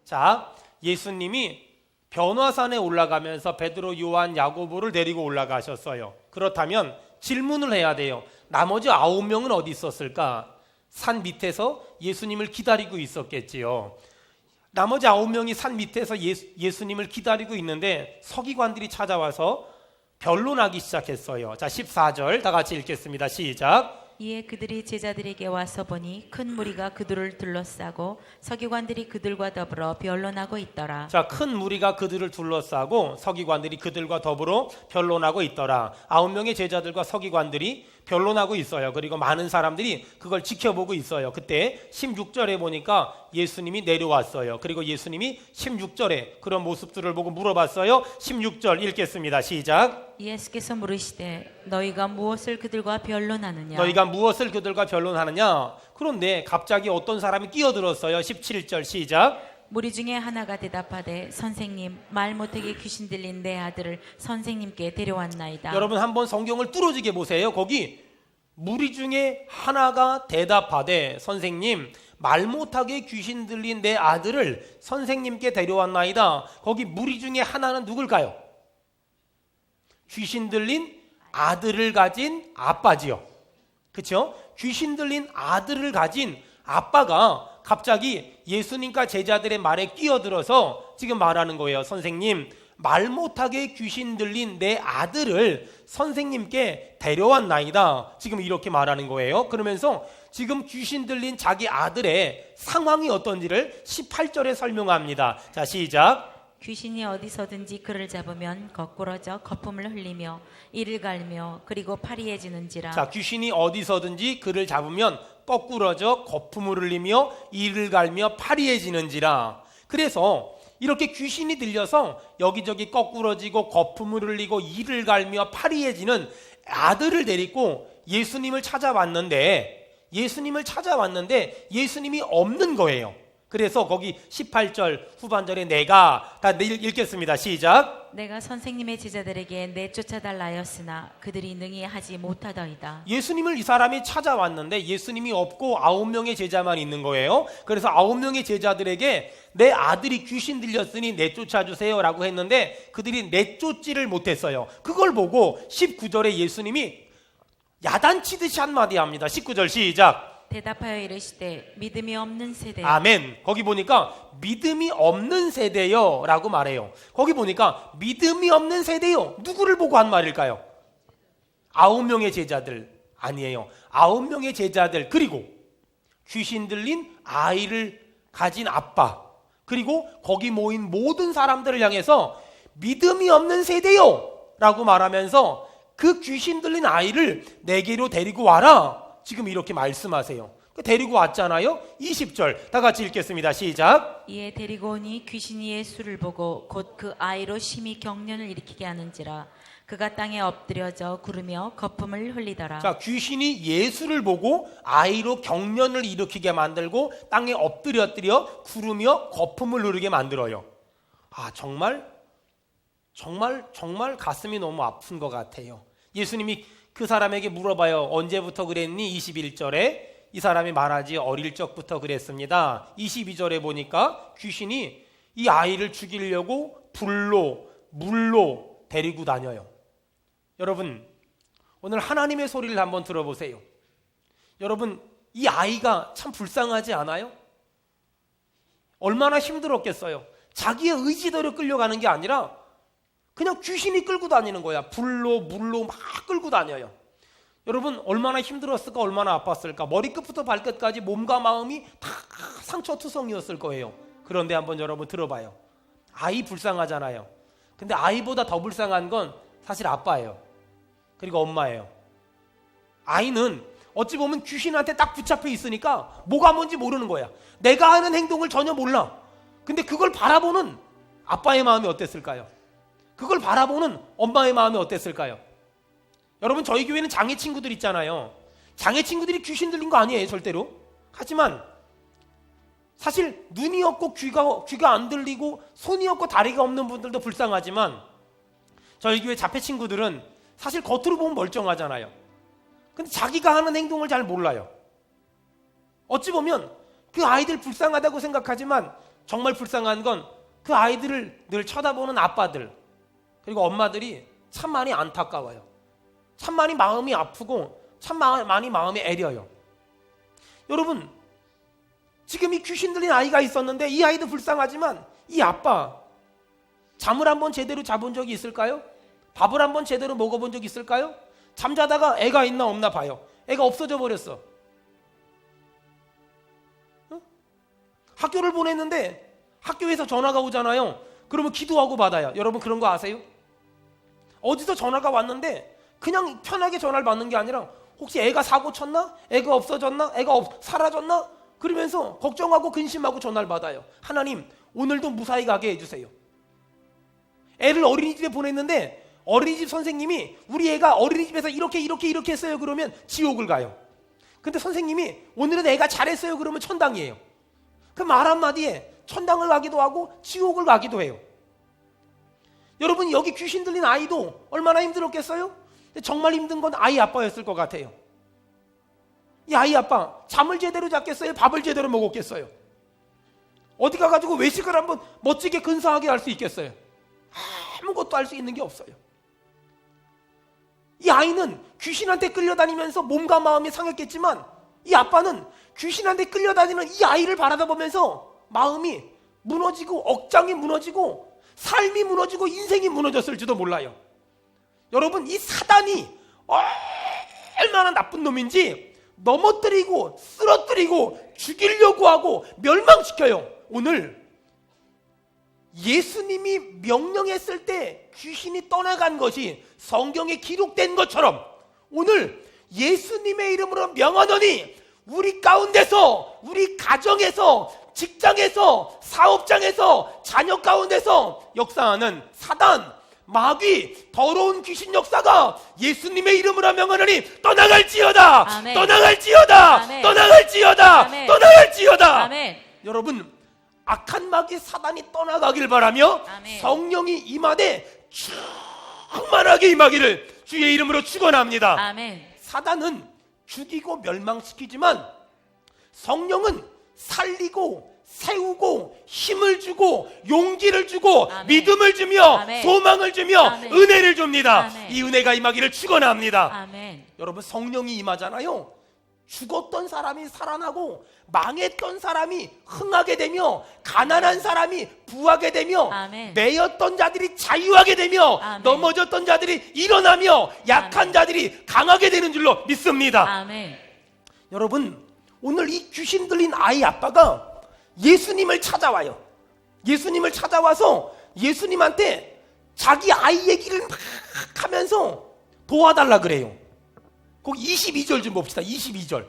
자, 예수님이 변화산에 올라가면서 베드로, 요한, 야고보를 데리고 올라가셨어요. 그렇다면 질문을 해야 돼요. 나머지 9명은 어디 있었을까? 산 밑에서 예수님을 기다리고 있었겠지요. 나머지 9명이 산 밑에서 예수님을 기다리고 있는데 서기관들이 찾아와서 변론하기 시작했어요. 자, 14절 다 같이 읽겠습니다. 시작. 이에 그들이 제자들에게 와서 보니 큰 무리가 그들을 둘러싸고 서기관들이 그들과 더불어 변론하고 있더라. 자, 큰 무리가 그들을 둘러싸고 서기관들이 그들과 더불어 변론하고 있더라. 9명의 제자들과 서기관들이 변론하고 있어요. 그리고 많은 사람들이 그걸 지켜보고 있어요. 그때 16절에 보니까 예수님이 내려왔어요. 그리고 예수님이 16절에 그런 모습들을 보고 물어봤어요. 16절 읽겠습니다. 시작. 예수께서 물으시되 너희가 무엇을 그들과 변론하느냐? 너희가 무엇을 그들과 변론하느냐? 그런데 갑자기 어떤 사람이 끼어들었어요. 17절 시작. 무리 중에 하나가 대답하되 선생님, 말 못하게 귀신 들린 내 아들을 선생님께 데려왔나이다. 여러분 한번 성경을 뚫어지게 보세요. 거기 무리 중에 하나가 대답하되 선생님, 말 못하게 귀신 들린 내 아들을 선생님께 데려왔나이다. 거기 무리 중에 하나는 누굴까요? 귀신 들린 아들을 가진 아빠지요. 그렇죠? 귀신 들린 아들을 가진 아빠가 갑자기 예수님과 제자들의 말에 끼어들어서 지금 말하는 거예요. 선생님, 말 못하게 귀신 들린 내 아들을 선생님께 데려왔나이다. 지금 이렇게 말하는 거예요. 그러면서 지금 귀신 들린 자기 아들의 상황이 어떤지를 18절에 설명합니다. 자, 시작. 귀신이 어디서든지 그를 잡으면 거꾸러져 거품을 흘리며 이를 갈며 그리고 파리해지는지라. 자, 귀신이 어디서든지 그를 잡으면 거꾸러져 거품을 흘리며 이를 갈며 파리해지는지라. 그래서 이렇게 귀신이 들려서 여기저기 거꾸러지고 거품을 흘리고 이를 갈며 파리해지는 아들을 데리고 예수님을 찾아왔는데 예수님이 없는 거예요. 그래서 거기 18절 후반절에 내가 다 읽겠습니다. 시작. 내가 선생님의 제자들에게 내쫓아달라 하였으나 그들이 능히 하지 못하더이다. 예수님을 이 사람이 찾아왔는데 예수님이 없고 9명의 제자만 있는 거예요. 그래서 9명의 제자들에게 내 아들이 귀신 들렸으니 내쫓아주세요 라고 했는데 그들이 내쫓지를 못했어요. 그걸 보고 19절에 예수님이 야단치듯이 한마디 합니다. 19절 시작. 대답하여 이르시되 믿음이 없는 세대. 아멘. 거기 보니까 믿음이 없는 세대요 라고 말해요. 거기 보니까 믿음이 없는 세대요. 누구를 보고 한 말일까요? 9명의 제자들 아니에요. 9명의 제자들, 그리고 귀신 들린 아이를 가진 아빠, 그리고 거기 모인 모든 사람들을 향해서 믿음이 없는 세대요 라고 말하면서 그 귀신 들린 아이를 내게로 데리고 와라. 지금 이렇게 말씀하세요. 데리고 왔잖아요. 20절 다 같이 읽겠습니다. 시작. 이에 데리고 오니 귀신이 예수를 보고 곧 그 아이로 심히 경련을 일으키게 하는지라. 그가 땅에 엎드려져 구르며 거품을 흘리더라. 자, 귀신이 예수를 보고 아이로 경련을 일으키게 만들고 땅에 엎드려 구르며 거품을 흐르게 만들어요. 아, 정말 가슴이 너무 아픈 것 같아요. 예수님이 그 사람에게 물어봐요. 언제부터 그랬니? 21절에 이 사람이 말하지 어릴 적부터 그랬습니다. 22절에 보니까 귀신이 이 아이를 죽이려고 불로 물로 데리고 다녀요. 여러분, 오늘 하나님의 소리를 한번 들어보세요. 여러분, 이 아이가 참 불쌍하지 않아요? 얼마나 힘들었겠어요. 자기의 의지대로 끌려가는 게 아니라 그냥 귀신이 끌고 다니는 거야. 불로 물로 막 끌고 다녀요. 여러분, 얼마나 힘들었을까, 얼마나 아팠을까. 머리끝부터 발끝까지 몸과 마음이 다 상처투성이었을 거예요. 그런데 한번 여러분 들어봐요. 아이 불쌍하잖아요. 근데 아이보다 더 불쌍한 건 사실 아빠예요. 그리고 엄마예요. 아이는 어찌 보면 귀신한테 딱 붙잡혀 있으니까 뭐가 뭔지 모르는 거야. 내가 하는 행동을 전혀 몰라. 근데 그걸 바라보는 아빠의 마음이 어땠을까요? 그걸 바라보는 엄마의 마음이 어땠을까요? 여러분, 저희 교회는 장애 친구들 있잖아요. 장애 친구들이 귀신 들린 거 아니에요, 절대로. 하지만 사실 눈이 없고 귀가 안 들리고 손이 없고 다리가 없는 분들도 불쌍하지만 저희 교회 자폐 친구들은 사실 겉으로 보면 멀쩡하잖아요. 근데 자기가 하는 행동을 잘 몰라요. 어찌 보면 그 아이들 불쌍하다고 생각하지만 정말 불쌍한 건 그 아이들을 늘 쳐다보는 아빠들 그리고 엄마들이 참 많이 안타까워요. 참 많이 마음이 아프고 참 많이 마음이 애려요. 여러분, 지금 이 귀신 들린 아이가 있었는데 이 아이도 불쌍하지만 이 아빠 잠을 한번 제대로 자본 적이 있을까요? 밥을 한번 제대로 먹어본 적이 있을까요? 잠자다가 애가 있나 없나 봐요. 애가 없어져 버렸어. 응? 학교를 보냈는데 학교에서 전화가 오잖아요. 그러면 기도하고 받아요. 여러분 그런 거 아세요? 어디서 전화가 왔는데 그냥 편하게 전화를 받는 게 아니라 혹시 애가 사고 쳤나? 애가 없어졌나? 사라졌나? 그러면서 걱정하고 근심하고 전화를 받아요. 하나님 오늘도 무사히 가게 해주세요. 애를 어린이집에 보냈는데 어린이집 선생님이 우리 애가 어린이집에서 이렇게 했어요. 그러면 지옥을 가요. 근데 선생님이 오늘은 애가 잘했어요. 그러면 천당이에요. 그 말 한마디에 천당을 가기도 하고 지옥을 가기도 해요. 여러분 여기 귀신 들린 아이도 얼마나 힘들었겠어요? 정말 힘든 건 아이 아빠였을 것 같아요. 이 아이 아빠 잠을 제대로 잤겠어요? 밥을 제대로 먹었겠어요? 어디 가가지고 외식을 한번 멋지게 근사하게 할 수 있겠어요? 아무것도 할 수 있는 게 없어요. 이 아이는 귀신한테 끌려다니면서 몸과 마음이 상했겠지만 이 아빠는 귀신한테 끌려다니는 이 아이를 바라다 보면서 마음이 무너지고 억장이 무너지고 삶이 무너지고 인생이 무너졌을지도 몰라요. 여러분 이 사단이 얼마나 나쁜 놈인지 넘어뜨리고 쓰러뜨리고 죽이려고 하고 멸망시켜요. 오늘 예수님이 명령했을 때 귀신이 떠나간 것이 성경에 기록된 것처럼 오늘 예수님의 이름으로 명하노니 우리 가운데서 우리 가정에서 직장에서 사업장에서 자녀 가운데서 역사하는 사단 마귀 더러운 귀신 역사가 예수님의 이름으로 명하노니 떠나갈지어다. 아멘. 떠나갈지어다. 아멘. 떠나갈지어다. 아멘. 떠나갈지어다. 아멘. 여러분 악한 마귀 사단이 떠나가길 바라며 아멘. 성령이 임하되 충만하게 임하기를 주의 이름으로 축원합니다. 아멘. 사단은 죽이고 멸망시키지만 성령은 살리고 세우고 힘을 주고 용기를 주고 아멘. 믿음을 주며 아멘. 소망을 주며 아멘. 은혜를 줍니다. 아멘. 이 은혜가 임하기를 축원합니다. 아멘. 여러분 성령이 임하잖아요. 죽었던 사람이 살아나고 망했던 사람이 흥하게 되며 가난한 사람이 부하게 되며 아멘. 매였던 자들이 자유하게 되며 아멘. 넘어졌던 자들이 일어나며 약한 아멘. 자들이 강하게 되는 줄로 믿습니다. 아멘. 여러분 오늘 이 귀신 들린 아이 아빠가 예수님을 찾아와요. 예수님을 찾아와서 예수님한테 자기 아이 얘기를 막 하면서 도와달라 그래요. 거기 22절 좀 봅시다. 22절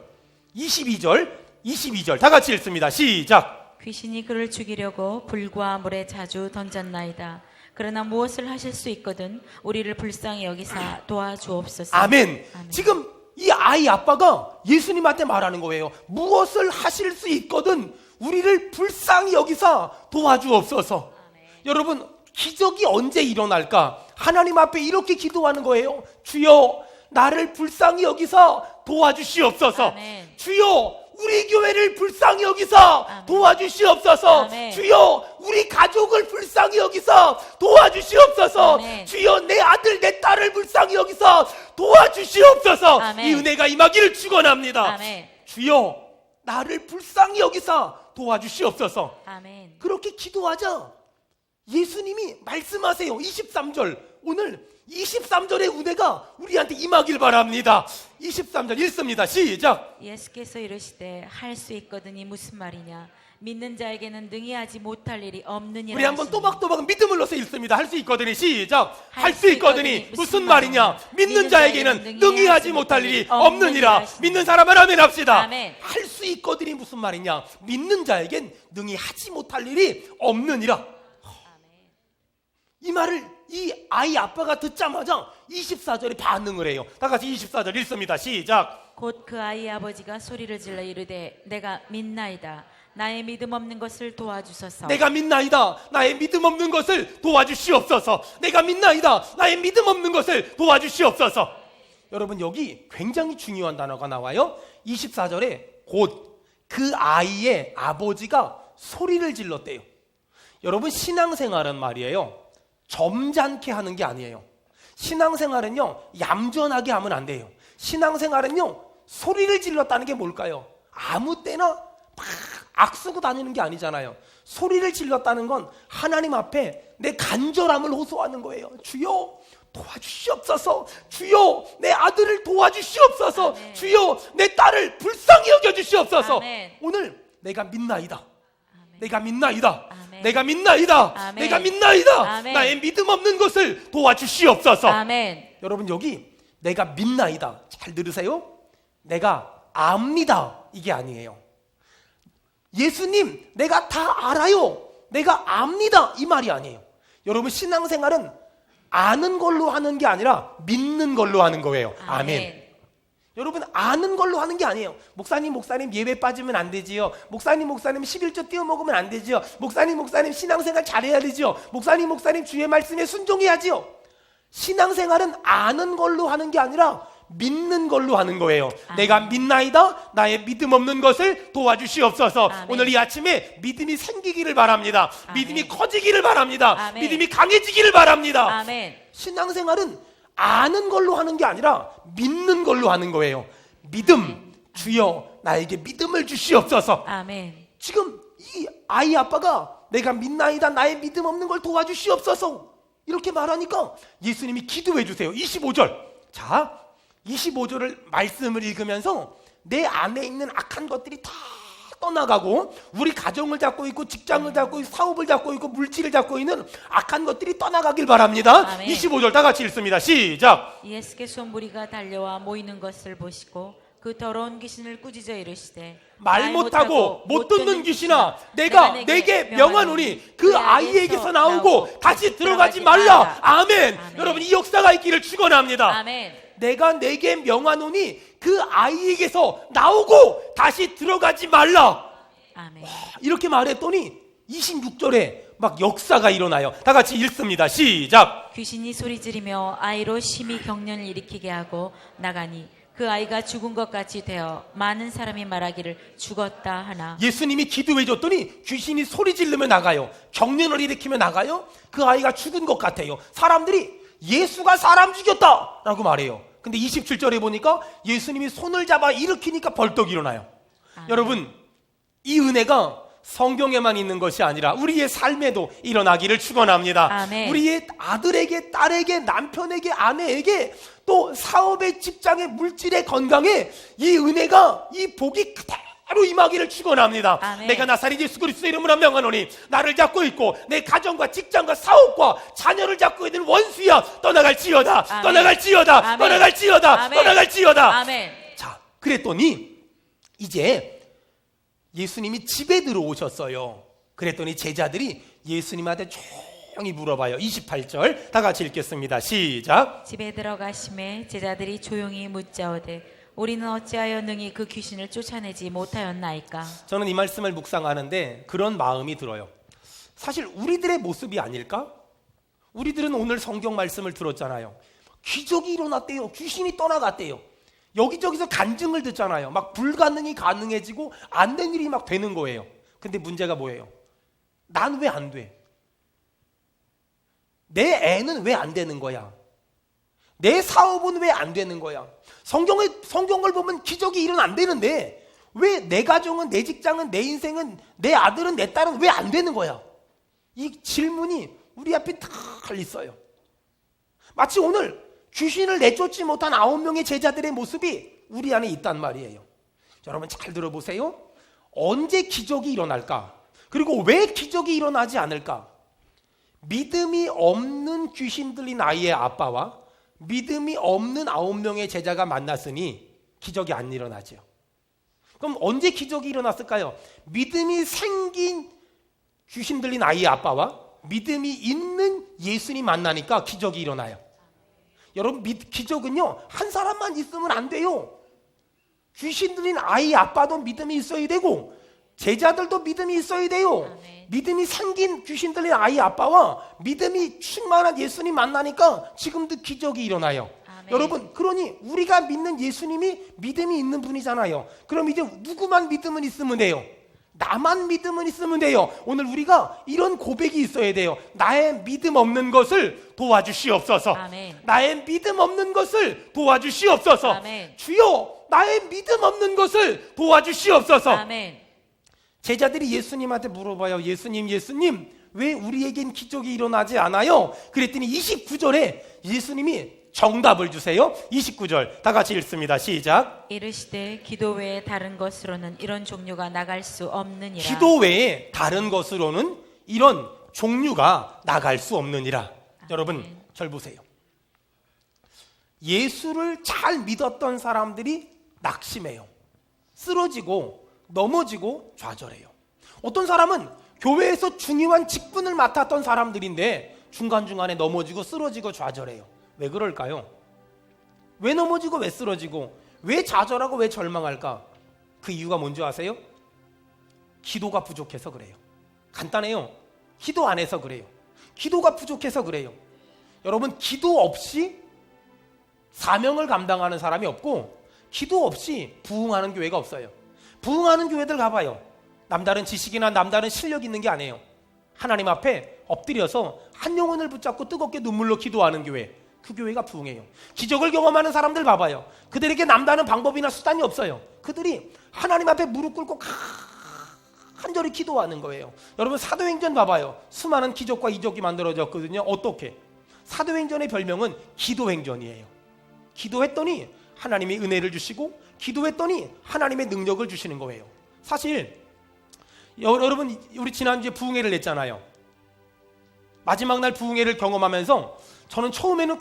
다 같이 읽습니다. 시작. 귀신이 그를 죽이려고 불과 물에 자주 던졌나이다. 그러나 무엇을 하실 수 있거든 우리를 불쌍히 여기사 도와주옵소서. 아멘. 아멘. 지금 이 아이 아빠가 예수님한테 말하는 거예요. 무엇을 하실 수 있거든 우리를 불쌍히 여기사 도와주옵소서. 아멘. 여러분 기적이 언제 일어날까? 하나님 앞에 이렇게 기도하는 거예요. 주여 나를 불쌍히 여기사 도와주시옵소서. 아멘. 주여 우리 교회를 불쌍히 여기사 아멘. 도와주시옵소서. 아멘. 주여 우리 가족을 불쌍히 여기사 도와주시옵소서. 아멘. 주여 내 아들 내 딸을 불쌍히 여기사 도와주시옵소서. 아멘. 이 은혜가 임하기를 축원합니다. 아멘. 주여 나를 불쌍히 여기사 도와주시옵소서. 아멘. 그렇게 기도하자 예수님이 말씀하세요. 23절 오늘 23절의 은혜가 우리한테 임하길 바랍니다. 23절 읽습니다. 시작. 예수께서 이르시되 할 수 있거든이 무슨 말이냐? 믿는 자에게는 능히 하지 못할 일이 없느니라. 우리 한번 하시니. 또박또박 믿음을 넣어서 읽습니다. 할 수 있거든이 시작. 할 할 수 있거든이 무슨 말이냐? 믿는 자에게는 능히 하지 못할 일이 없느니라. 믿는 사람은 아멘 합시다. 아멘. 할 수 있거든이 무슨 말이냐? 믿는 자에겐 능히 하지 못할 일이 없느니라. 이 말을 이 아이 아빠가 듣자마자 24절에 반응을 해요. 다 같이 24절 읽습니다. 시작. 곧 그 아이의 아버지가 소리를 질러 이르되 내가 믿나이다. 나의 믿음 없는 것을 도와주소서. 내가 믿나이다. 나의 믿음 없는 것을 도와주시옵소서. 내가 믿나이다. 나의 믿음 없는 것을 도와주시옵소서. 여러분 여기 굉장히 중요한 단어가 나와요. 24절에 곧 그 아이의 아버지가 소리를 질렀대요. 여러분, 신앙생활은 말이에요, 점잖게 하는 게 아니에요. 신앙생활은요, 얌전하게 하면 안 돼요. 신앙생활은요, 소리를 질렀다는 게 뭘까요? 아무 때나 막 악쓰고 다니는 게 아니잖아요. 소리를 질렀다는 건 하나님 앞에 내 간절함을 호소하는 거예요. 주여 도와주시옵소서. 주여 내 아들을 도와주시옵소서. 아멘. 주여 내 딸을 불쌍히 여겨주시옵소서. 아멘. 오늘 내가 믿나이다. 아멘. 내가 믿나이다. 아멘. 내가 믿나이다. 아멘. 내가 믿나이다. 아멘. 나의 믿음 없는 것을 도와주시옵소서. 아멘. 여러분, 여기 내가 믿나이다, 잘 들으세요. 내가 압니다, 이게 아니에요. 예수님 내가 다 알아요, 내가 압니다, 이 말이 아니에요. 여러분, 신앙생활은 아는 걸로 하는 게 아니라 믿는 걸로 하는 거예요. 아멘. 여러분, 아는 걸로 하는 게 아니에요. 목사님 예배 빠지면 안 되지요. 목사님 11조 띄워 먹으면 안 되지요. 목사님 신앙생활 잘해야 되지요. 목사님 주의 말씀에 순종해야지요. 신앙생활은 아는 걸로 하는 게 아니라 믿는 걸로 하는 거예요. 아멘. 내가 믿나이다. 나의 믿음 없는 것을 도와주시옵소서. 아멘. 오늘 이 아침에 믿음이 생기기를 바랍니다. 아멘. 믿음이 커지기를 바랍니다. 아멘. 믿음이 강해지기를 바랍니다. 아멘. 신앙생활은 아는 걸로 하는 게 아니라 믿는 걸로 하는 거예요. 믿음, 주여 나에게 믿음을 주시옵소서. 아멘. 지금 이 아이 아빠가 내가 믿나이다, 나의 믿음 없는 걸 도와주시옵소서, 이렇게 말하니까 예수님이 기도해 주세요. 25절. 자, 25절을 말씀을 읽으면서 내 안에 있는 악한 것들이 다 떠나가고, 우리 가정을 잡고 있고 직장을 잡고 있고 사업을 잡고 있고 물질을 잡고 있는 악한 것들이 떠나가길 바랍니다. 아멘. 25절 다 같이 읽습니다. 시작. 예수께서 무리가 달려와 모이는 것을 보시고 그 더러운 귀신을 꾸짖어 이르시되, 말 못하고 못 듣는 귀신아, 내가 내게 명하노니 그 아이에게서 나오고 다시 들어가지 말라. 아멘. 아멘. 여러분, 이 역사가 있기를 축원합니다. 아멘. 내가 내게 명하노니 그 아이에게서 나오고 다시 들어가지 말라. 아멘. 이렇게 말했더니 26절에 막 역사가 일어나요. 다 같이 읽습니다. 시작. 귀신이 소리지르며 아이로 심히 경련을 일으키게 하고 나가니 그 아이가 죽은 것 같이 되어 많은 사람이 말하기를 죽었다 하나. 예수님이 기도해 줬더니 귀신이 소리 지르며 나가요. 경련을 일으키며 나가요. 그 아이가 죽은 것 같아요. 사람들이 예수가 사람 죽였다라고 말해요. 근데 27절에 보니까 예수님이 손을 잡아 일으키니까 벌떡 일어나요. 아멘. 여러분, 이 은혜가 성경에만 있는 것이 아니라 우리의 삶에도 일어나기를 축원합니다. 아멘. 우리의 아들에게, 딸에게, 남편에게, 아내에게, 또 사업에, 직장에, 물질에, 건강에 이 은혜가, 이 복이 그대로 임하기를 축원합니다. 아멘. 내가 나사렛 예수 그리스도 이름으로 명하노니 나를 잡고 있고 내 가정과 직장과 사업과 자녀를 잡고 있는 원수야, 떠나갈지어다. 아멘. 떠나갈지어다. 아멘. 떠나갈지어다. 아멘. 떠나갈지어다. 아멘. 자, 그랬더니 이제 예수님이 집에 들어오셨어요. 그랬더니 제자들이 예수님한테 조용히 물어봐요. 28절 다 같이 읽겠습니다. 시작. 집에 들어가심에 제자들이 조용히 묻자오되 우리는 어찌하여 능히 그 귀신을 쫓아내지 못하였나이까. 저는 이 말씀을 묵상하는데 그런 마음이 들어요. 사실 우리들의 모습이 아닐까? 우리들은 오늘 성경 말씀을 들었잖아요. 기적이 일어났대요. 귀신이 떠나갔대요. 여기저기서 간증을 듣잖아요. 막 불가능이 가능해지고 안 된 일이 막 되는 거예요. 근데 문제가 뭐예요? 난 왜 안 돼? 내 애는 왜 안 되는 거야? 내 사업은 왜 안 되는 거야? 성경을 보면 기적이 일어난다는데 왜 내 가정은, 내 직장은, 내 인생은, 내 아들은, 내 딸은 왜 안 되는 거야? 이 질문이 우리 앞에 다 있어요. 마치 오늘 귀신을 내쫓지 못한 9명의 제자들의 모습이 우리 안에 있단 말이에요. 여러분 잘 들어보세요. 언제 기적이 일어날까? 그리고 왜 기적이 일어나지 않을까? 믿음이 없는 귀신 들린 아이의 아빠와 믿음이 없는 9명의 제자가 만났으니 기적이 안 일어나죠. 그럼 언제 기적이 일어났을까요? 믿음이 생긴 귀신 들린 아이의 아빠와 믿음이 있는 예수님 만나니까 기적이 일어나요. 여러분, 기적은요 한 사람만 있으면 안 돼요. 귀신 들린 아이 아빠도 믿음이 있어야 되고 제자들도 믿음이 있어야 돼요. 아멘. 믿음이 생긴 귀신 들린 아이 아빠와 믿음이 충만한 예수님 만나니까 지금도 기적이 일어나요. 아멘. 여러분, 그러니 우리가 믿는 예수님이 믿음이 있는 분이잖아요. 그럼 이제 누구만 믿음은 있으면 돼요? 나만 믿음은 있으면 돼요. 오늘 우리가 이런 고백이 있어야 돼요. 나의 믿음 없는 것을 도와주시옵소서. 아멘. 나의 믿음 없는 것을 도와주시옵소서. 아멘. 주여, 나의 믿음 없는 것을 도와주시옵소서. 아멘. 제자들이 예수님한테 물어봐요. 예수님, 왜 우리에겐 기적이 일어나지 않아요? 그랬더니 29절에 예수님이 정답을 주세요. 29절 다 같이 읽습니다. 시작. 이르시되 기도 외에 다른 것으로는 이런 종류가 나갈 수 없느니라. 기도 외에 다른 것으로는 이런 종류가 나갈 수 없느니라. 여러분, 절 보세요. 예수를 잘 믿었던 사람들이 낙심해요. 쓰러지고 넘어지고 좌절해요. 어떤 사람은 교회에서 중요한 직분을 맡았던 사람들인데 중간중간에 넘어지고 쓰러지고 좌절해요. 왜 그럴까요? 왜 넘어지고 왜 쓰러지고 왜 좌절하고 왜 절망할까? 그 이유가 뭔지 아세요? 기도가 부족해서 그래요. 간단해요. 기도 안 해서 그래요. 기도가 부족해서 그래요. 여러분, 기도 없이 사명을 감당하는 사람이 없고 기도 없이 부흥하는 교회가 없어요. 부흥하는 교회들 가봐요. 남다른 지식이나 남다른 실력 있는 게 아니에요. 하나님 앞에 엎드려서 한 영혼을 붙잡고 뜨겁게 눈물로 기도하는 교회, 그 교회가 부흥해요. 기적을 경험하는 사람들 봐봐요. 그들에게 남다른 방법이나 수단이 없어요. 그들이 하나님 앞에 무릎 꿇고 간절히 기도하는 거예요. 여러분, 사도행전 봐봐요. 수많은 기적과 이적이 만들어졌거든요. 어떻게? 사도행전의 별명은 기도행전이에요. 기도했더니 하나님이 은혜를 주시고 기도했더니 하나님의 능력을 주시는 거예요. 사실 여러분, 우리 지난주에 부흥회를 냈잖아요. 마지막 날 부흥회를 경험하면서 저는 처음에는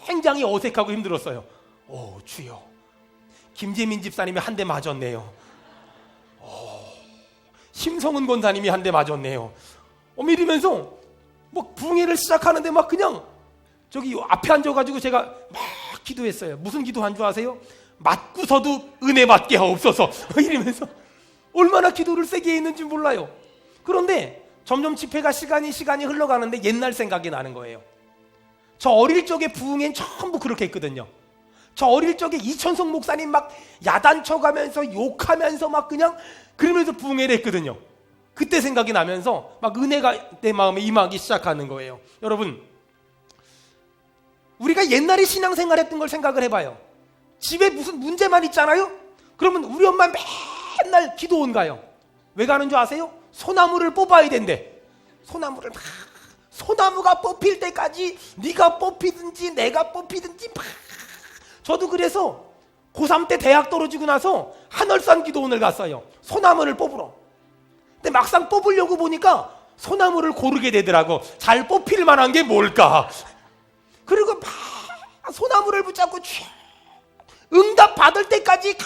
굉장히 어색하고 힘들었어요. 오, 주여, 김재민 집사님이 한 대 맞았네요. 심성은 권사님이 한 대 맞았네요. 이러면서 뭐 부흥회를 시작하는데 막 그냥 저기 앞에 앉아가지고 제가 막 기도했어요. 무슨 기도한 줄 아세요? 맞고서도 은혜 받게 하옵소서. 이러면서 얼마나 기도를 세게 했는지 몰라요. 그런데 점점 집회가 시간이 흘러가는데 옛날 생각이 나는 거예요. 저 어릴 적에 부흥회는 전부 그렇게 했거든요. 저 어릴 적에 이천성 목사님 막 야단쳐가면서 욕하면서 막 그냥 그러면서 부흥회를 했거든요. 그때 생각이 나면서 막 은혜가 내 마음에 임하기 시작하는 거예요. 여러분, 우리가 옛날에 신앙생활 했던 걸 생각을 해봐요. 집에 무슨 문제만 있잖아요? 그러면 우리 엄마 맨날 기도원 가요. 왜 가는 줄 아세요? 소나무를 뽑아야 된대. 소나무가 뽑힐 때까지 네가 뽑히든지 내가 뽑히든지 막. 저도 그래서 고3 때 대학 떨어지고 나서 한월산 기도원을 갔어요. 소나무를 뽑으러. 근데 막상 뽑으려고 보니까 소나무를 고르게 되더라고. 잘 뽑힐 만한 게 뭘까? 그리고 막 소나무를 붙잡고 응답 받을 때까지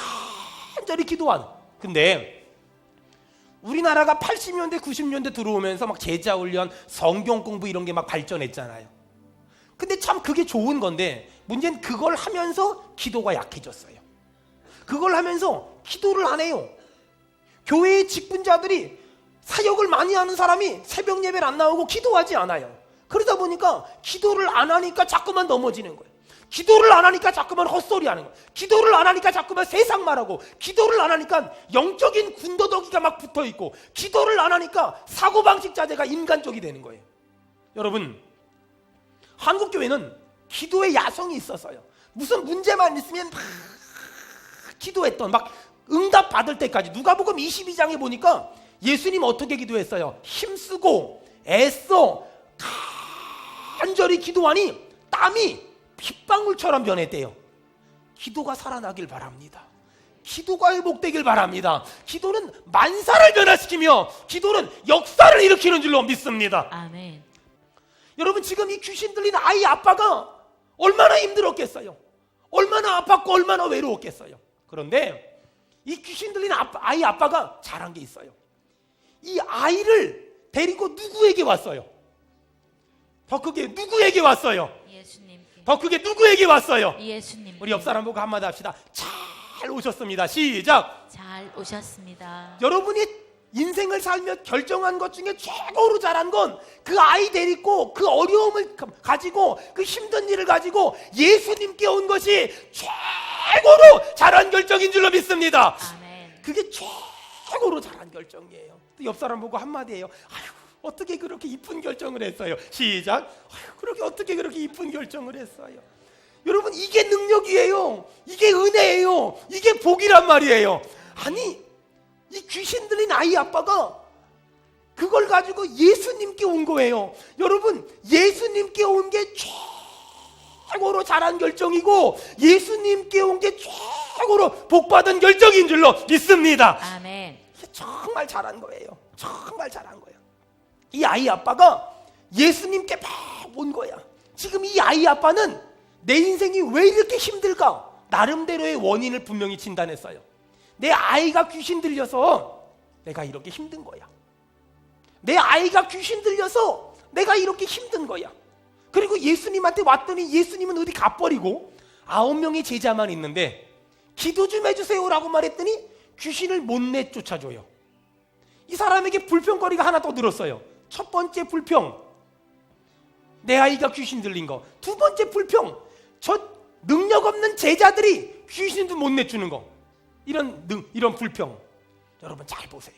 간절히 기도하는. 근데 우리나라가 80년대 90년대 들어오면서 막 제자훈련, 성경 공부 이런 게 막 발전했잖아요. 근데 참 그게 좋은 건데 문제는 그걸 하면서 기도가 약해졌어요. 그걸 하면서 기도를 안 해요. 교회의 직분자들이 사역을 많이 하는 사람이 새벽 예배를 안 나오고 기도하지 않아요. 그러다 보니까 기도를 안 하니까 자꾸만 넘어지는 거예요. 기도를 안 하니까 자꾸만 헛소리 하는 거예요. 기도를 안 하니까 자꾸만 세상 말하고, 기도를 안 하니까 영적인 군더더기가 막 붙어있고, 기도를 안 하니까 사고방식 자체가 인간적이 되는 거예요. 여러분, 한국교회는 기도의 야성이 있었어요. 무슨 문제만 있으면 막 기도했던, 막 응답 받을 때까지. 누가복음 22장에 보니까 예수님 어떻게 기도했어요? 힘쓰고 애써 간절히 기도하니 땀이 핏방울처럼 변했대요. 기도가 살아나길 바랍니다. 기도가 회복되길 바랍니다. 기도는 만사를 변화시키며 기도는 역사를 일으키는 줄로 믿습니다. 아멘. 여러분, 지금 이 귀신 들린 아이 아빠가 얼마나 힘들었겠어요? 얼마나 아팠고 얼마나 외로웠겠어요? 그런데 이 귀신 들린 아이 아빠가 잘한 게 있어요. 이 아이를 데리고 누구에게 왔어요? 더 크게 누구에게 왔어요? 예수님께. 더 크게 누구에게 왔어요? 예수님. 우리 옆 사람 보고 한마디 합시다. 잘 오셨습니다. 시작. 잘 오셨습니다. 여러분이 인생을 살며 결정한 것 중에 최고로 잘한 건 그 아이 데리고 그 어려움을 가지고 그 힘든 일을 가지고 예수님께 온 것이 최고로 잘한 결정인 줄로 믿습니다. 아멘. 그게 최고로 잘한 결정이에요. 또 옆 사람 보고 한마디예요. 아유, 어떻게 그렇게 이쁜 결정을 했어요? 시작. 아유, 어떻게 그렇게 이쁜 결정을 했어요? 여러분, 이게 능력이에요. 이게 은혜예요. 이게 복이란 말이에요. 아니, 이 귀신 들린 아이 아빠가 그걸 가지고 예수님께 온 거예요. 여러분, 예수님께 온 게 최고로 잘한 결정이고 예수님께 온 게 최고로 복받은 결정인 줄로 믿습니다. 아멘. 정말 잘한 거예요. 정말 잘한 거예요. 이 아이 아빠가 예수님께 막 온 거야. 지금 이 아이 아빠는 내 인생이 왜 이렇게 힘들까? 나름대로의 원인을 분명히 진단했어요. 내 아이가 귀신 들려서 내가 이렇게 힘든 거야. 내 아이가 귀신 들려서 내가 이렇게 힘든 거야. 그리고 예수님한테 왔더니 예수님은 어디 가버리고 9명의 제자만 있는데 기도 좀 해주세요라고 말했더니 귀신을 못 내쫓아줘요. 이 사람에게 불평거리가 하나 더 늘었어요. 첫 번째 불평, 내 아이가 귀신 들린 거. 두 번째 불평, 저 능력 없는 제자들이 귀신도 못 내주는 거. 이런 불평. 여러분 잘 보세요.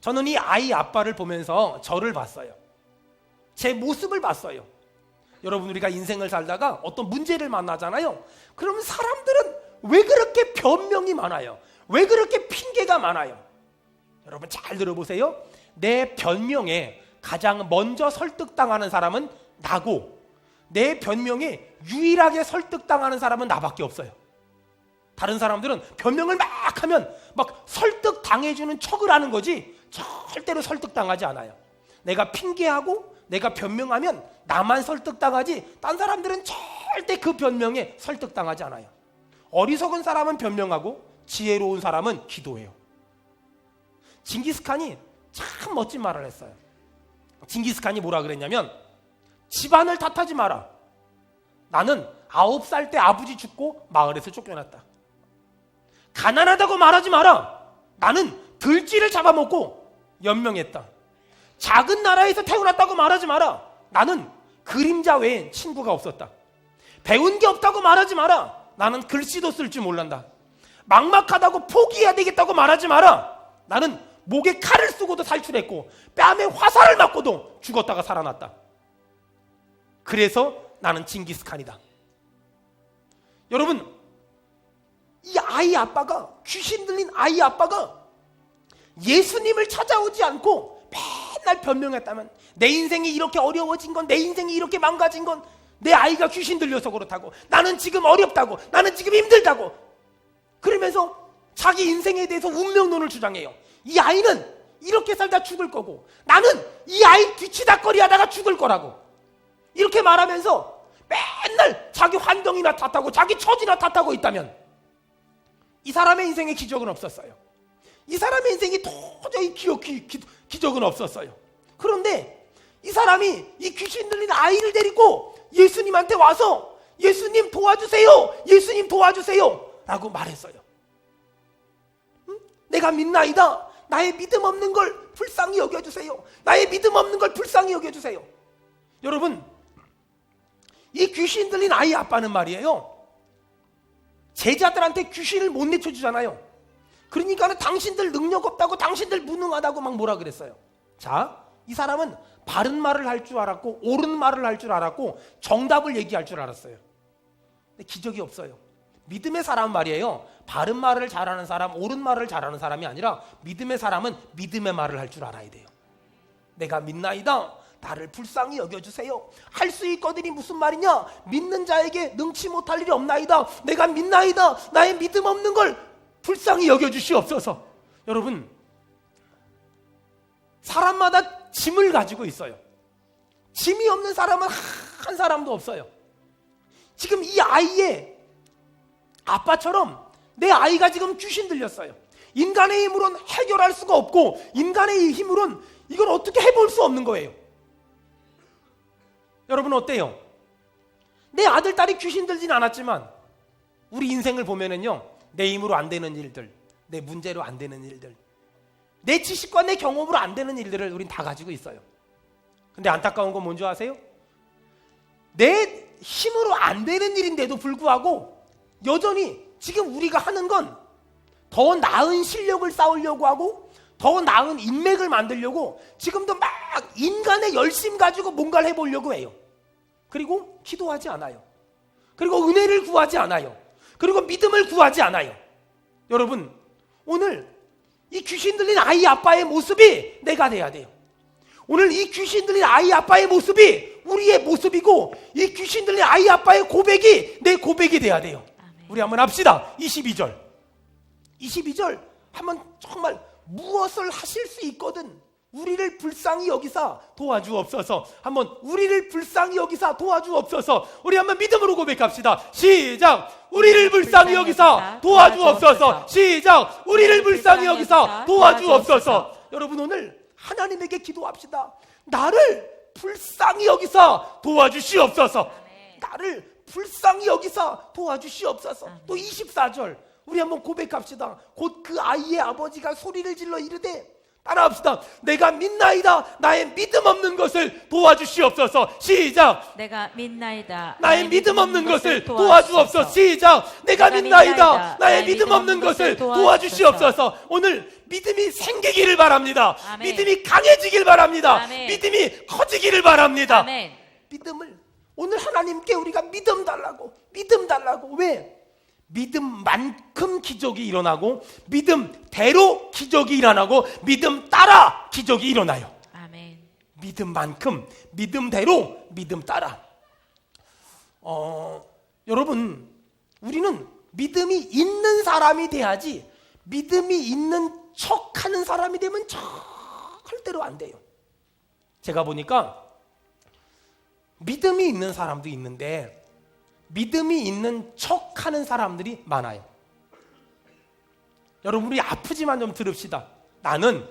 저는 이 아이 아빠를 보면서 저를 봤어요. 제 모습을 봤어요. 여러분, 우리가 인생을 살다가 어떤 문제를 만나잖아요. 그러면 사람들은 왜 그렇게 변명이 많아요? 왜 그렇게 핑계가 많아요? 여러분 잘 들어보세요. 내 변명에 가장 먼저 설득당하는 사람은 나고 내 변명에 유일하게 설득당하는 사람은 나밖에 없어요. 다른 사람들은 변명을 막 하면 막 설득당해주는 척을 하는 거지 절대로 설득당하지 않아요. 내가 핑계하고 내가 변명하면 나만 설득당하지 딴 사람들은 절대 그 변명에 설득당하지 않아요. 어리석은 사람은 변명하고 지혜로운 사람은 기도해요. 징기스칸이 참 멋진 말을 했어요. 징기스칸이 뭐라 그랬냐면 집안을 탓하지 마라. 나는 9살 때 아버지 죽고 마을에서 쫓겨났다. 가난하다고 말하지 마라. 나는 들쥐를 잡아먹고 연명했다. 작은 나라에서 태어났다고 말하지 마라. 나는 그림자 외엔 친구가 없었다. 배운 게 없다고 말하지 마라. 나는 글씨도 쓸 줄 몰란다. 막막하다고 포기해야 되겠다고 말하지 마라. 나는 목에 칼을 쓰고도 살출했고 뺨에 화살을 맞고도 죽었다가 살아났다. 그래서 나는 징기스칸이다. 여러분, 이 아이 아빠가, 귀신 들린 아이 아빠가 예수님을 찾아오지 않고 맨날 변명했다면 내 인생이 이렇게 어려워진 건, 내 인생이 이렇게 망가진 건 내 아이가 귀신 들려서 그렇다고, 나는 지금 어렵다고, 나는 지금 힘들다고 그러면서 자기 인생에 대해서 운명론을 주장해요. 이 아이는 이렇게 살다 죽을 거고 나는 이 아이 뒤치다거리 하다가 죽을 거라고 이렇게 말하면서 맨날 자기 환경이나 탓하고 자기 처지나 탓하고 있다면 이 사람의 인생에 기적은 없었어요. 이 사람의 인생이 도저히 기적은 없었어요. 그런데 이 사람이 이 귀신 들린 아이를 데리고 예수님한테 와서 예수님 도와주세요, 예수님 도와주세요 라고 말했어요. 내가 믿나이다. 나의 믿음 없는 걸 불쌍히 여겨주세요. 나의 믿음 없는 걸 불쌍히 여겨주세요. 여러분, 이 귀신 들린 아이 아빠는 말이에요, 제자들한테 귀신을 못 내쳐주잖아요. 그러니까 당신들 능력 없다고, 당신들 무능하다고 막 뭐라 그랬어요. 자, 이 사람은 바른 말을 할 줄 알았고 옳은 말을 할 줄 알았고 정답을 얘기할 줄 알았어요. 근데 기적이 없어요. 믿음의 사람 말이에요, 바른 말을 잘하는 사람, 옳은 말을 잘하는 사람이 아니라 믿음의 사람은 믿음의 말을 할 줄 알아야 돼요. 내가 믿나이다. 나를 불쌍히 여겨주세요. 할 수 있거든이 무슨 말이냐? 믿는 자에게 능치 못할 일이 없나이다. 내가 믿나이다. 나의 믿음 없는 걸 불쌍히 여겨주시옵소서. 여러분, 사람마다 짐을 가지고 있어요. 짐이 없는 사람은 한 사람도 없어요. 지금 이 아이의 아빠처럼 내 아이가 지금 귀신 들렸어요. 인간의 힘으로는 해결할 수가 없고 인간의 힘으로는 이걸 어떻게 해볼 수 없는 거예요. 여러분 어때요? 내 아들, 딸이 귀신 들진 않았지만 우리 인생을 보면은요, 내 힘으로 안 되는 일들, 내 문제로 안 되는 일들, 내 지식과 내 경험으로 안 되는 일들을 우린 다 가지고 있어요. 근데 안타까운 건 뭔지 아세요? 내 힘으로 안 되는 일인데도 불구하고 여전히 지금 우리가 하는 건 더 나은 실력을 쌓으려고 하고 더 나은 인맥을 만들려고 지금도 막 인간의 열심 가지고 뭔가를 해보려고 해요. 그리고 기도하지 않아요. 그리고 은혜를 구하지 않아요. 그리고 믿음을 구하지 않아요. 여러분, 오늘 이 귀신 들린 아이 아빠의 모습이 내가 돼야 돼요. 오늘 이 귀신 들린 아이 아빠의 모습이 우리의 모습이고, 이 귀신 들린 아이 아빠의 고백이 내 고백이 돼야 돼요. 아멘. 우리 한번 합시다. 22절 한번 정말 무엇을 하실 수 있거든 우리를 불쌍히 여기사 도와주옵소서. 한번 우리를 불쌍히 여기사 도와주옵소서. 우리 한번 믿음으로 고백합시다. 시작. 우리를 불쌍히 여기사 도와주옵소서. 시작. 우리를 불쌍히 여기사 도와주옵소서. 여러분, 오늘 하나님에게 기도합시다. 나를 불쌍히 여기사 도와주시옵소서. 나를 불쌍히 여기사 도와주시옵소서. 또 24절 우리 한번 고백합시다. 곧 그 아이의 아버지가 소리를 질러 이르되, 따라합시다. 내가 믿나이다. 나의 믿음 없는 것을 도와주시옵소서. 시작. 내가 믿나이다. 나의 믿음 없는 것을 도와주옵소서. 시작. 내가 믿나이다. 나의 믿음 없는 것을 도와주시옵소서. 오늘 믿음이 생기기를 바랍니다. 아멘. 믿음이 강해지길 바랍니다. 아멘. 믿음이 커지기를 바랍니다. 아멘. 믿음을 오늘 하나님께 우리가 믿음 달라고, 믿음 달라고. 왜? 믿음만큼 기적이 일어나고, 믿음대로 기적이 일어나고, 믿음 따라 기적이 일어나요. 아멘. 믿음만큼, 믿음대로, 믿음 따라. 여러분, 우리는 믿음이 있는 사람이 돼야지, 믿음이 있는 척하는 사람이 되면 절대로 안 돼요. 제가 보니까 믿음이 있는 사람도 있는데 믿음이 있는 척하는 사람들이 많아요. 여러분, 우리 아프지만 좀 들읍시다. 나는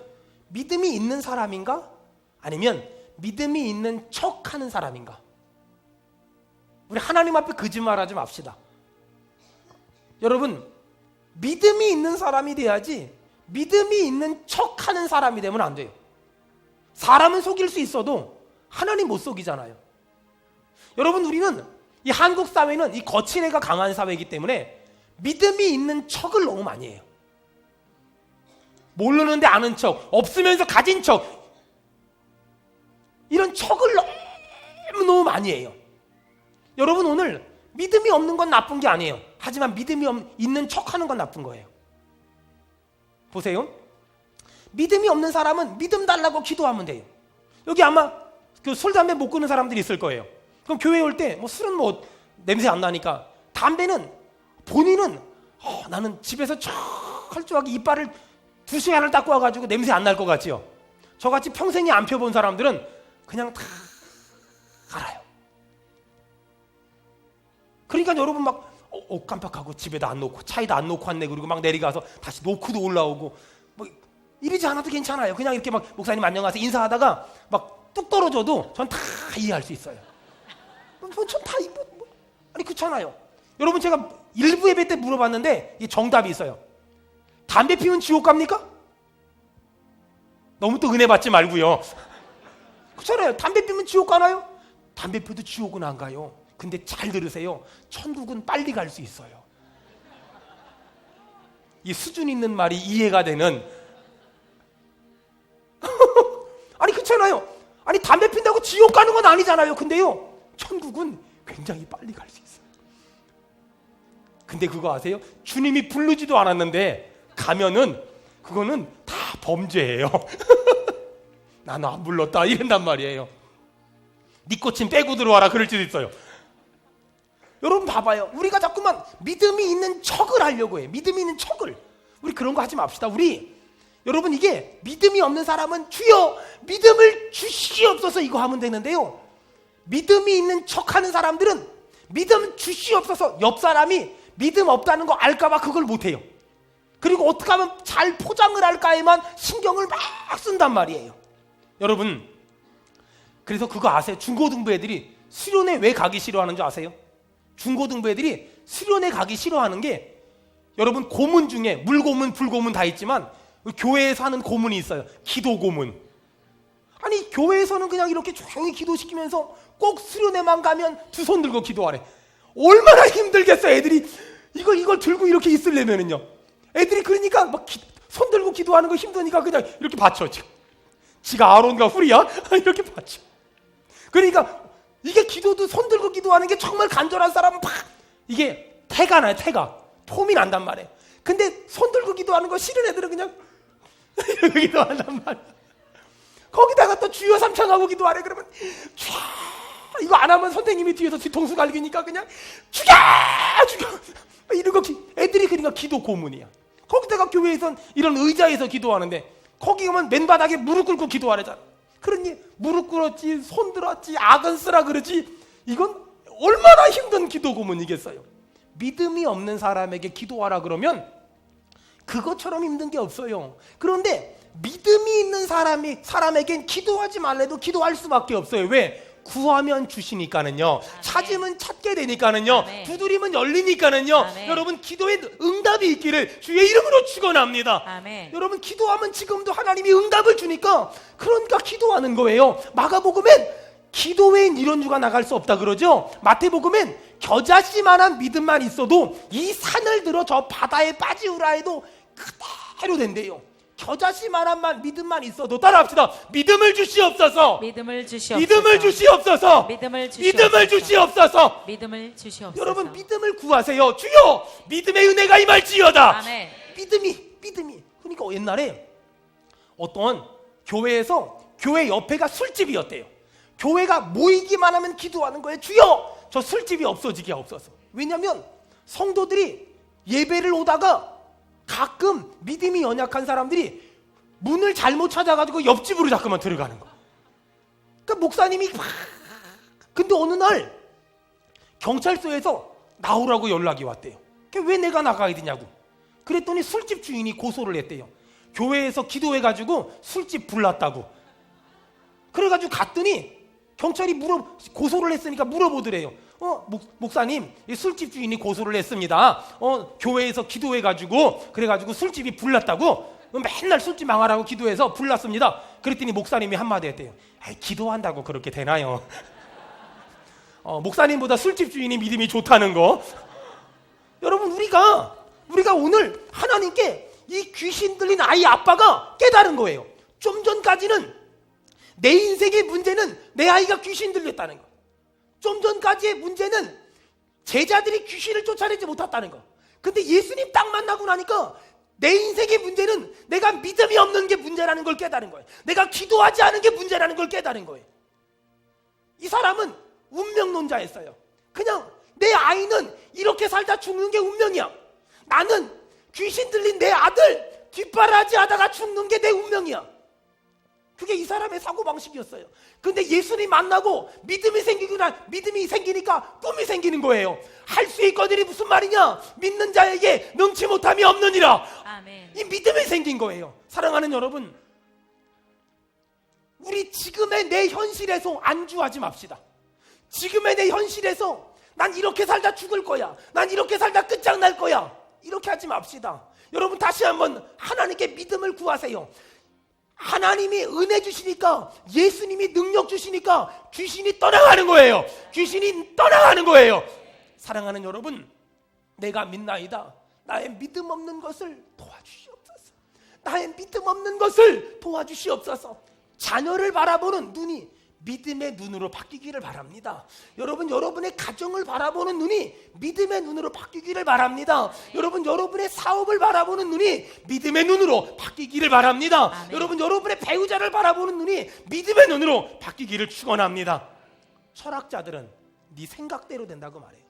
믿음이 있는 사람인가? 아니면 믿음이 있는 척하는 사람인가? 우리 하나님 앞에 거짓말하지 맙시다. 여러분, 믿음이 있는 사람이 돼야지 믿음이 있는 척하는 사람이 되면 안 돼요. 사람은 속일 수 있어도 하나님 못 속이잖아요. 여러분, 우리는 이 한국 사회는 이 거칠애가 강한 사회이기 때문에 믿음이 있는 척을 너무 많이 해요. 모르는데 아는 척, 없으면서 가진 척, 이런 척을 너무 많이 해요. 여러분, 오늘 믿음이 없는 건 나쁜 게 아니에요. 하지만 믿음이 있는 척하는 건 나쁜 거예요. 보세요. 믿음이 없는 사람은 믿음 달라고 기도하면 돼요. 여기 아마 술, 담배 못 끊는 사람들이 있을 거예요. 그럼 교회 올 때 술은 냄새 안 나니까, 담배는 본인은 나는 집에서 철저하게 이빨을 2시간을 닦고 와가지고 냄새 안 날 것 같지요. 저같이 평생에 안 펴본 사람들은 그냥 다 알아요. 그러니까 여러분 막 깜빡하고 집에다 안 놓고 차에다 안 놓고 왔네, 그리고 막 내려가서 다시 놓고도 올라오고 이러지 않아도 괜찮아요. 그냥 이렇게 막 목사님 안녕하세요 인사하다가 막 뚝 떨어져도 전 다 이해할 수 있어요. 전 다 아니 그렇잖아요. 여러분, 제가 일부 예배 때 물어봤는데 이 정답이 있어요. 담배 피우면 지옥 갑니까? 너무 또 은혜 받지 말고요. 그렇잖아요. 담배 피우면 지옥 가나요? 담배 피워도 지옥은 안 가요. 근데 잘 들으세요. 천국은 빨리 갈 수 있어요. 이 수준 있는 말이 이해가 되는. 아니 그렇잖아요. 아니 담배 핀다고 지옥 가는 건 아니잖아요. 근데요, 천국은 굉장히 빨리 갈 수 있어요. 근데 그거 아세요? 주님이 부르지도 않았는데 가면은 그거는 다 범죄예요. 나는 안 불렀다 이런단 말이에요. 네 꽃은 빼고 들어와라 그럴 수도 있어요. 여러분 봐봐요. 우리가 자꾸만 믿음이 있는 척을 하려고 해요. 믿음이 있는 척을. 우리 그런 거 하지 맙시다. 여러분, 이게 믿음이 없는 사람은 주여 믿음을 주시옵소서 이거 하면 되는데요, 믿음이 있는 척하는 사람들은 믿음 주시옵소서, 옆 사람이 믿음 없다는 거 알까봐 그걸 못해요. 그리고 어떻게 하면 잘 포장을 할까에만 신경을 막 쓴단 말이에요. 여러분, 그래서 그거 아세요? 중고등부 애들이 수련회 왜 가기 싫어하는 줄 아세요? 중고등부 애들이 수련회 가기 싫어하는 게, 여러분 고문 중에 물고문, 불고문 다 있지만 교회에서 하는 고문이 있어요. 기도 고문. 아니 교회에서는 그냥 이렇게 조용히 기도시키면서 꼭 수련회만 가면 두 손 들고 기도하래. 얼마나 힘들겠어 애들이 이걸 들고 이렇게 있으려면은요. 애들이 그러니까 막 손 들고 기도하는 거 힘드니까 그냥 이렇게 받쳐. 지가 아론과 훌이야? 이렇게 받쳐. 그러니까 이게 기도도 손 들고 기도하는 게 정말 간절한 사람은 막 이게 태가 나요. 태가 폼이 난단 말이에요. 근데 손 들고 기도하는 거 싫은 애들은 그냥 이렇게 기도한단 말이에요. 거기다가 또 주여 삼창하고 기도하래. 그러면 이거 안 하면 선생님이 뒤에서 뒤통수 갈기니까 그냥 죽여 이러고 애들이 그러니까 기도 고문이야. 거기다가 교회에선 이런 의자에서 기도하는데 거기 가면 맨바닥에 무릎 꿇고 기도하래잖아. 그러니 무릎 꿇었지 손 들었지 악은 쓰라 그러지. 이건 얼마나 힘든 기도 고문이겠어요. 믿음이 없는 사람에게 기도하라 그러면 그것처럼 힘든 게 없어요. 그런데 믿음이 있는 사람에겐 기도하지 말래도 기도할 수밖에 없어요. 왜? 구하면 주시니까는요. 찾으면 찾게 되니까는요. 아멘. 두드리면 열리니까는요. 아멘. 여러분 기도에 응답이 있기를 주의 이름으로 축원합니다. 아멘. 여러분 기도하면 지금도 하나님이 응답을 주니까 그러니까 기도하는 거예요. 마가복음엔 기도 외엔 이런 주가 나갈 수 없다 그러죠. 마태복음엔 겨자씨만한 믿음만 있어도 이 산을 들어 저 바다에 빠지우라 해도 그대로 된대요. 겨자씨만한 믿음만 있어도 따라합시다. 믿음을 주시옵소서. 믿음을 주시옵소서. 믿음을 주시옵소서. 믿음을 믿음을 주시옵소서. 믿음을 주시옵소서. 여러분 믿음을 구하세요. 주여 믿음의 은혜가 임할지어다. 아멘. 믿음이 그러니까 옛날에 어떤 교회에서 교회 옆에가 술집이었대요. 교회가 모이기만 하면 기도하는 거예요. 주여 저 술집이 없어지게 없어서. 왜냐하면 성도들이 예배를 오다가 가끔 믿음이 연약한 사람들이 문을 잘못 찾아가지고 옆집으로 자꾸만 들어가는 거야. 그러니까 목사님이 막 근데 어느 날 경찰서에서 나오라고 연락이 왔대요. 왜 내가 나가야 되냐고. 그랬더니 술집 주인이 고소를 했대요. 교회에서 기도해가지고 술집 불났다고. 그래가지고 갔더니 경찰이 고소를 했으니까 물어보더래요. 목사님, 이 술집 주인이 고소를 했습니다. 교회에서 기도해가지고 그래가지고 술집이 불났다고. 맨날 술집 망하라고 기도해서 불났습니다. 그랬더니 목사님이 한마디 했대요. 기도한다고 그렇게 되나요? 목사님보다 술집 주인이 믿음이 좋다는 거. 여러분 우리가 오늘 하나님께 이 귀신 들린 아이 아빠가 깨달은 거예요. 좀 전까지는 내 인생의 문제는 내 아이가 귀신 들렸다는 거. 좀 전까지의 문제는 제자들이 귀신을 쫓아내지 못했다는 거. 근데 예수님 딱 만나고 나니까 내 인생의 문제는 내가 믿음이 없는 게 문제라는 걸 깨달은 거예요. 내가 기도하지 않은 게 문제라는 걸 깨달은 거예요. 이 사람은 운명론자였어요. 그냥 내 아이는 이렇게 살다 죽는 게 운명이야. 나는 귀신 들린 내 아들 뒷바라지 하다가 죽는 게 내 운명이야. 그게 이 사람의 사고방식이었어요. 근데 예수님 만나고 믿음이 생기니까 꿈이 생기는 거예요. 할 수 있거든이 무슨 말이냐? 믿는 자에게 능치 못함이 없느니라. 아멘. 이 믿음이 생긴 거예요. 사랑하는 여러분, 우리 지금의 내 현실에서 안주하지 맙시다. 지금의 내 현실에서 난 이렇게 살다 죽을 거야. 난 이렇게 살다 끝장날 거야. 이렇게 하지 맙시다. 여러분 다시 한번 하나님께 믿음을 구하세요. 하나님이 은혜 주시니까, 예수님이 능력 주시니까 귀신이 떠나가는 거예요. 귀신이 떠나가는 거예요. 사랑하는 여러분, 내가 믿나이다. 나의 믿음 없는 것을 도와주시옵소서. 나의 믿음 없는 것을 도와주시옵소서. 자녀를 바라보는 눈이 믿음의 눈으로 바뀌기를 바랍니다. 여러분, 여러분의 가정을 바라보는 눈이 믿음의 눈으로 바뀌기를 바랍니다. 여러분, 여러분의 사업을 바라보는 눈이 믿음의 눈으로 바뀌기를 바랍니다. 아멘. 여러분, 여러분의 배우자를 바라보는 눈이 믿음의 눈으로 바뀌기를 축원합니다. 철학자들은 네 생각대로 된다고 말해요.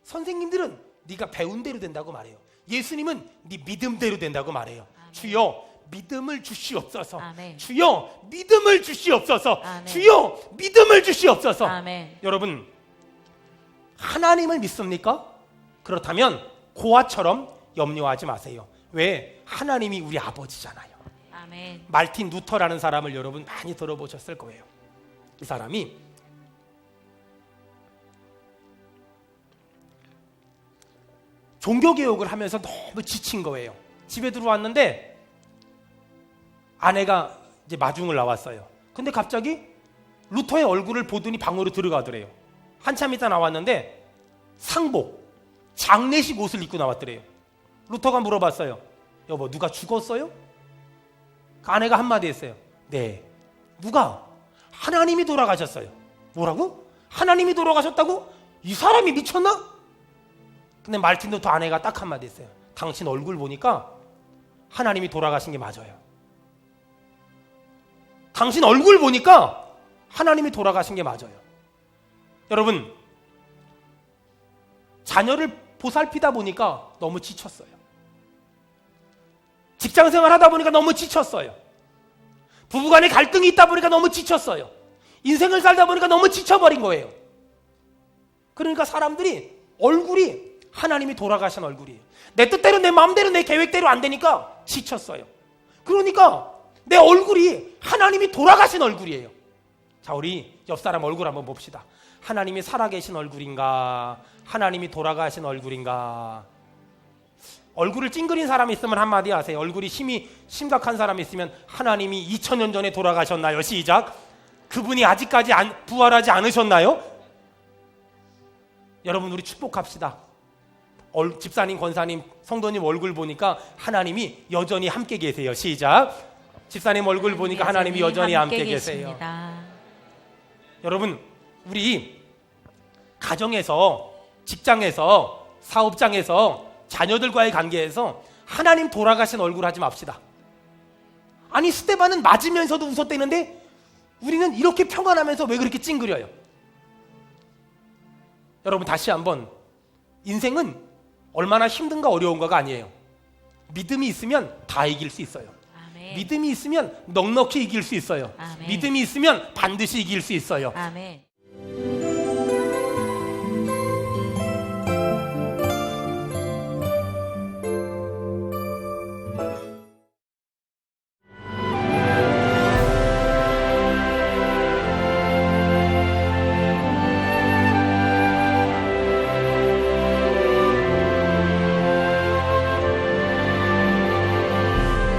선생님들은 네가 배운 대로 된다고 말해요. 예수님은 네 믿음대로 된다고 말해요. 아멘. 주여 믿음을 주시옵소서. 아멘. 주여 믿음을 주시옵소서. 아멘. 주여 믿음을 주시옵소서. 아멘. 여러분, 하나님을 믿습니까? 그렇다면 고아처럼 염려하지 마세요. 왜? 하나님이 우리 아버지잖아요. 아멘. 말틴 루터라는 사람을 여러분 많이 들어보셨을 거예요. 이 사람이 종교개혁을 하면서 너무 지친 거예요. 집에 들어왔는데 아내가 이제 마중을 나왔어요. 근데 갑자기 루터의 얼굴을 보더니 방으로 들어가더래요. 한참 있다 나왔는데 상복, 장례식 옷을 입고 나왔더래요. 루터가 물어봤어요. 여보, 누가 죽었어요? 그 아내가 한마디 했어요. 네. 누가? 하나님이 돌아가셨어요. 뭐라고? 하나님이 돌아가셨다고? 이 사람이 미쳤나? 근데 말틴 루터 아내가 딱 한마디 했어요. 당신 얼굴 보니까 하나님이 돌아가신 게 맞아요. 당신 얼굴 보니까 하나님이 돌아가신 게 맞아요. 여러분, 자녀를 보살피다 보니까 너무 지쳤어요. 직장생활 하다 보니까 너무 지쳤어요. 부부간에 갈등이 있다 보니까 너무 지쳤어요. 인생을 살다 보니까 너무 지쳐버린 거예요. 그러니까 사람들이 얼굴이 하나님이 돌아가신 얼굴이에요. 내 뜻대로 내 마음대로 내 계획대로 안 되니까 지쳤어요. 그러니까 내 얼굴이 하나님이 돌아가신 얼굴이에요. 자, 우리 옆 사람 얼굴 한번 봅시다. 하나님이 살아계신 얼굴인가? 하나님이 돌아가신 얼굴인가? 얼굴을 찡그린 사람이 있으면 한마디 하세요. 얼굴이 심각한 사람이 있으면 하나님이 2000년 전에 돌아가셨나요? 시작. 그분이 아직까지 부활하지 않으셨나요? 여러분, 우리 축복합시다. 집사님, 권사님, 성도님 얼굴 보니까 하나님이 여전히 함께 계세요. 시작. 집사님 얼굴 보니까 하나님이 여전히 함께 계세요. 여러분, 우리 가정에서, 직장에서, 사업장에서, 자녀들과의 관계에서 하나님 돌아가신 얼굴 하지 맙시다. 아니, 스테반은 맞으면서도 웃었대는데 우리는 이렇게 평안하면서 왜 그렇게 찡그려요? 여러분, 다시 한번, 인생은 얼마나 힘든가 어려운가가 아니에요. 믿음이 있으면 다 이길 수 있어요. 아멘. 믿음이 있으면 넉넉히 이길 수 있어요. 아멘. 믿음이 있으면 반드시 이길 수 있어요. 아멘.